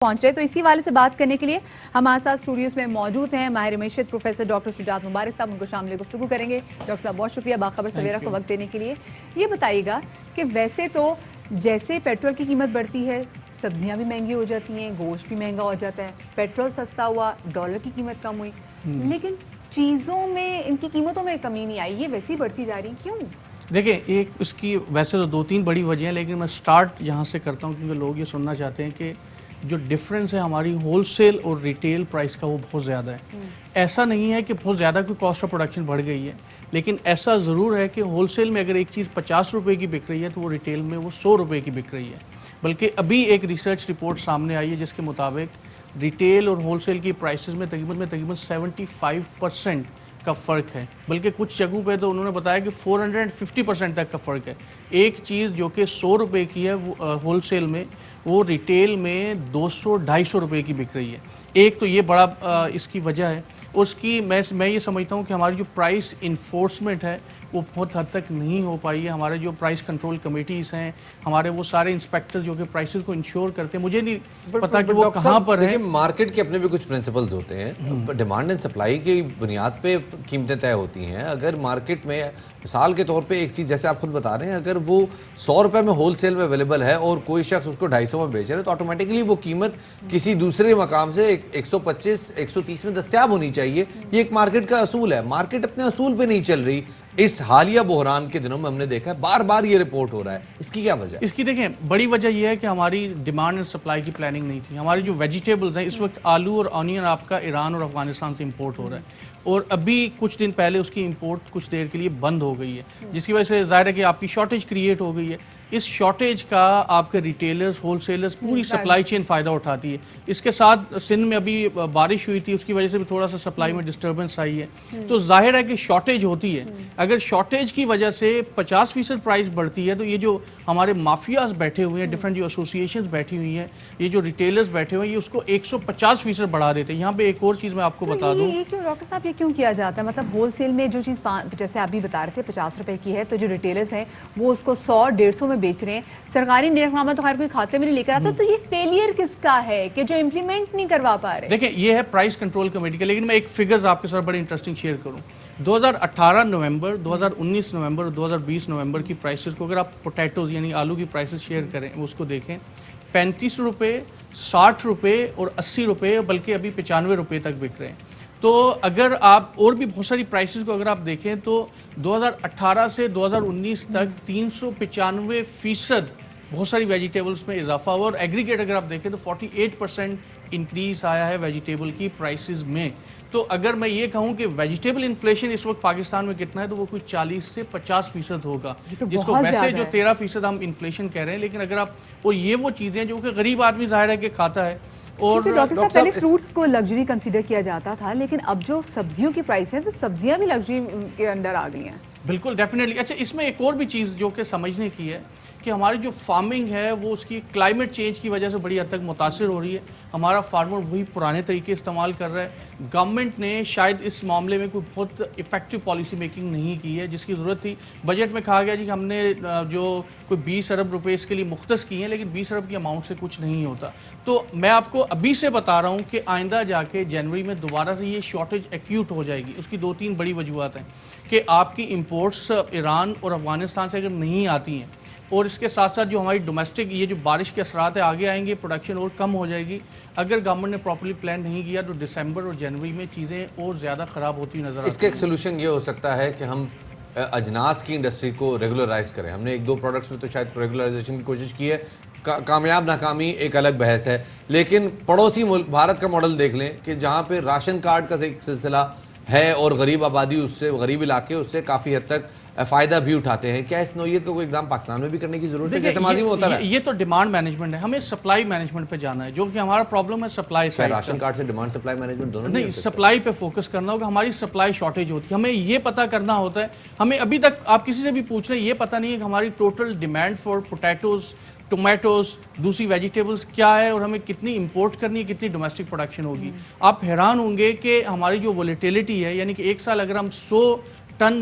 پہنچ رہے تو اسی والے سے بات کرنے کے لیے ہمارے ساتھ اسٹوڈیوز میں موجود ہیں ماہر معیشت پروفیسر ڈاکٹر شجاعت مبارک صاحب. ان کو شامل گفتگو کریں گے. ڈاکٹر صاحب بہت شکریہ باخبر سویرا کو وقت دینے کے لیے. یہ بتائیے گا کہ ویسے تو جیسے پیٹرول کی قیمت بڑھتی ہے سبزیاں بھی مہنگی ہو جاتی ہیں, گوشت بھی مہنگا ہو جاتا ہے, پیٹرول سستا ہوا, ڈالر کی قیمت کم ہوئی, لیکن چیزوں میں ان کی قیمتوں میں کمی نہیں آئی, یہ ویسے ہی بڑھتی جا رہی, کیوں؟ دیکھیں ایک اس کی ویسے تو دو تین بڑی وجہ ہیں, لیکن میں سٹارٹ یہاں سے کرتا ہوں کیونکہ لوگ یہ سننا چاہتے ہیں کہ جو ڈفرینس ہے ہماری ہول سیل اور ریٹیل پرائس کا وہ بہت زیادہ ہے. ایسا نہیں ہے کہ بہت زیادہ کوئی کاسٹ آف پروڈکشن بڑھ گئی ہے, لیکن ایسا ضرور ہے کہ ہول سیل میں اگر ایک چیز 50 روپے کی بک رہی ہے تو وہ ریٹیل میں وہ 100 روپے کی بک رہی ہے. بلکہ ابھی ایک ریسرچ رپورٹ سامنے آئی ہے جس کے مطابق ریٹیل اور ہول سیل کی پرائسز میں تقریباً 75% کا فرق ہے, بلکہ کچھ جگہوں پہ تو انہوں نے بتایا کہ 450% تک کا فرق ہے. ایک چیز جو کہ 100 روپے کی ہے ہول سیل میں, وہ ریٹیل میں 200-250 روپے کی بک رہی ہے. ایک تو یہ بڑا اس کی وجہ ہے. اس کی میں یہ سمجھتا ہوں کہ ہماری جو پرائس انفورسمنٹ ہے وہ بہت حد تک نہیں ہو پائی ہے. ہمارے جو پرائس کنٹرول کمیٹیز ہیں, ہمارے وہ سارے انسپیکٹر جو کہ پرائسز کو انشور کرتے ہیں, مجھے نہیں پتا کہ وہ کہاں پر ہیں. مارکیٹ کے اپنے بھی کچھ پرنسپلز ہوتے ہیں, ڈیمانڈ اینڈ سپلائی کی بنیاد پہ قیمتیں طے ہوتی ہیں. اگر مارکیٹ میں مثال کے طور پہ ایک چیز جیسے آپ خود بتا رہے ہیں, اگر وہ 100 روپے میں ہول سیل میں اویلیبل ہے اور کوئی شخص اس کو 250 میں بیچ رہے ہیں تو آٹومیٹکلی وہ قیمت کسی دوسرے مقام سے 125-130 میں دستیاب ہونی چاہیے. یہ ایک مارکیٹ کا اصول ہے. مارکیٹ اپنے اصول پہ نہیں چل رہی. اس حالیہ بحران کے دنوں میں ہم نے دیکھا ہے بار بار یہ رپورٹ ہو رہا ہے. اس کی کیا وجہ ہے؟ اس کی دیکھیں بڑی وجہ یہ ہے کہ ہماری ڈیمانڈ اینڈ سپلائی کی پلاننگ نہیں تھی. ہماری جو ویجیٹیبلز ہیں اس وقت آلو اور آنین آپ کا ایران اور افغانستان سے امپورٹ ہو رہا ہے, اور ابھی کچھ دن پہلے اس کی امپورٹ کچھ دیر کے لیے بند ہو گئی ہے, جس کی وجہ سے ظاہر ہے کہ آپ کی شارٹیج کریٹ ہو گئی ہے. اس شارٹیج کا آپ کے ریٹیلرز, ہول سیلرز, پوری سپلائی چین فائدہ اٹھاتی ہے. اس کے ساتھ سندھ میں ابھی بارش ہوئی تھی, اس کی وجہ سے بھی تھوڑا سا سپلائی میں ڈسٹربنس آئی ہے. تو ظاہر ہے کہ شارٹیج ہوتی ہے. اگر شارٹیج کی وجہ سے 50% پرائس بڑھتی ہے تو یہ جو ہمارے مافیاز بیٹھے ہوئے ہیں, ڈفرینٹ جو ایسوسیشنز بیٹھی ہوئی ہیں, یہ جو ریٹیلرز بیٹھے ہوئے ہیں, یہ اس کو 150% بڑھا دیتے ہیں. یہاں پہ ایک اور چیز میں آپ کو بتا دوں, یہ کیوں ڈاکٹر صاحب, یہ کیوں کیا جاتا ہے؟ مطلب ہول سیل میں جو چیز جیسے آپ بھی بتا رہے تھے 50 روپے کی ہے, تو جو ریٹیلرز ہیں وہ اس کو 100-150 میں بیچ رہے ہیں. سرکاری نیرخنامہ تو خیر کوئی کھاتے میں نہیں لے کر آتا, تو یہ فیلئر کس کا ہے کہ جو امپلیمنٹ نہیں کروا پا رہے؟ دیکھیں یہ ہے پرائس کنٹرول کمیٹی کا, لیکن میں ایک فگرز آپ کے ساتھ بڑی انٹرسٹنگ شیئر کروں. 2018 نومبر, 2019 نومبر اور 2020 نومبر کی پرائسز کو اگر آپ پوٹیٹوز یعنی آلو کی پرائسز شیئر کریں, اس کو دیکھیں, 35 روپے, 60 روپے اور 80 روپے, بلکہ ابھی 95 روپے تک بک رہے ہیں. تو اگر آپ اور بھی بہت ساری پرائسز کو اگر آپ دیکھیں تو 2018 سے 2019 تک 395% بہت ساری ویجیٹیبلز میں اضافہ ہوا, اور ایگریگیٹ اگر آپ دیکھیں تو 48% انکریز آیا ہے ویجیٹیبل کی پرائسز میں. تو اگر میں یہ کہوں کہ ویجیٹیبل انفلیشن اس وقت پاکستان میں کتنا ہے, تو وہ کوئی 40 سے 50% ہوگا, جس کو ویسے جو 13% ہم انفلیشن کہہ رہے ہیں. لیکن اگر آپ, اور یہ وہ چیزیں جو کہ غریب آدمی ظاہر ہے کہ کھاتا ہے. اور ڈاکٹر صاحب پہلے فروٹس کو لگژری کنسیڈر کیا جاتا تھا, لیکن اب جو سبزیوں کی پرائس ہیں تو سبزیاں بھی لگژری کے اندر آ گئی ہیں. بالکل ڈیفینیٹلی. اچھا اس میں ایک اور بھی چیز جو کہ سمجھنے کی ہے کہ ہماری جو فارمنگ ہے وہ اس کی کلائمیٹ چینج کی وجہ سے بڑی حد تک متاثر ہو رہی ہے. ہمارا فارمر وہی پرانے طریقے استعمال کر رہا ہے. گورنمنٹ نے شاید اس معاملے میں کوئی بہت افیکٹو پالیسی میکنگ نہیں کی ہے جس کی ضرورت تھی. بجٹ میں کہا گیا جی کہ ہم نے جو کوئی 20 ارب روپے اس کے لیے مختص کیے ہیں, لیکن 20 ارب کی اماؤنٹ سے کچھ نہیں ہوتا. تو میں آپ کو ابھی سے بتا رہا ہوں کہ آئندہ جا کے جنوری میں دوبارہ سے یہ شارٹیج ایکیوٹ ہو جائے گی. اس کی 2-3 بڑی وجوہات ہیں کہ آپ کی امپورٹس ایران اور افغانستان سے اگر نہیں آتی ہیں, اور اس کے ساتھ ساتھ جو ہماری ڈومیسٹک یہ جو بارش کے اثرات ہیں آگے آئیں گے, پروڈکشن اور کم ہو جائے گی. اگر گورنمنٹ نے پراپرلی پلان نہیں کیا تو دسمبر اور جنوری میں چیزیں اور زیادہ خراب ہوتی نظر آتی ہیں. اس کا ایک سلوشن یہ ہو سکتا ہے کہ ہم اجناس کی انڈسٹری کو ریگولرائز کریں. ہم نے 1-2 پروڈکٹس میں تو شاید ریگولرائزیشن کی کوشش کی ہے, کامیاب ناکامی ایک الگ بحث ہے. لیکن پڑوسی ملک بھارت کا ماڈل دیکھ لیں کہ جہاں پہ راشن کارڈ کا ایک سلسلہ ہے اور غریب آبادی اس سے, غریب علاقے اس سے کافی حد تک فائدہ بھی اٹھاتے ہیں. کیا اس نوعیت کا کوئی اقدام پاکستان میں بھی کرنے کی ضرورت ہے جیسے ماضی میں ہوتا ہے؟ یہ تو ڈیمانڈ مینجمنٹ ہے, ہمیں سپلائی مینجمنٹ پہ جانا ہے, جو کہ ہمارا پرابلم ہے سپلائی سائڈ. راشن کارڈ سے ڈیمانڈ سپلائی مینجمنٹ دونوں نہیں, سپلائی پہ فوکس کرنا ہوگا. ہماری سپلائی شارٹیج ہوتی ہے, ہمیں یہ پتہ کرنا ہوتا ہے. ہمیں ابھی تک آپ کسی سے بھی پوچھ رہے ہیں, یہ پتہ نہیں ہے کہ ہماری ٹوٹل ڈیمانڈ فار پوٹیٹوز, ٹومیٹوز, دوسری ویجیٹیبلز کیا ہے, اور ہمیں کتنی امپورٹ کرنی ہے, کتنی ڈومیسٹک پروڈکشن ہوگی. آپ حیران ہوں گے کہ ہماری جو وولیٹیلیٹی ہے, یعنی کہ ایک سال اگر ہم 100 ٹن